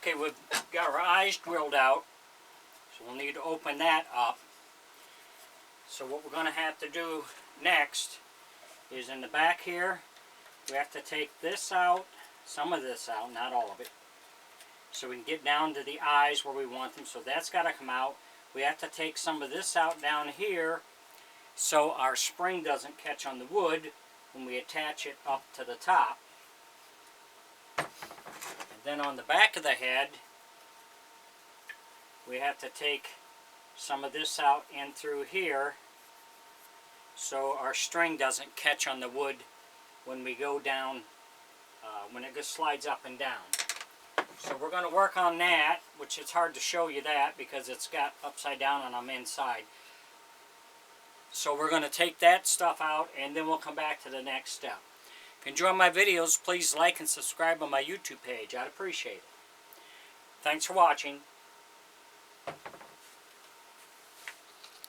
Okay, we've got our eyes drilled out, so we'll need to open that up. So what we're going to have to do next is in the back here, we have to take this out, some of this out, not all of it, so we can get down to the eyes where we want them. So that's got to come out. We have to take some of this out down here so our spring doesn't catch on the wood when we attach it up to the top. And then on the back of the head, we have to take some of this out in through here so our string doesn't catch on the wood when we go down, when it just slides up and down. So we're going to work on that, which it's hard to show you that because it's got upside down and I'm inside. So we're going to take that stuff out and then we'll come back to the next step. If you enjoy my videos, please like and subscribe on my YouTube page. I'd appreciate it. Thanks for watching.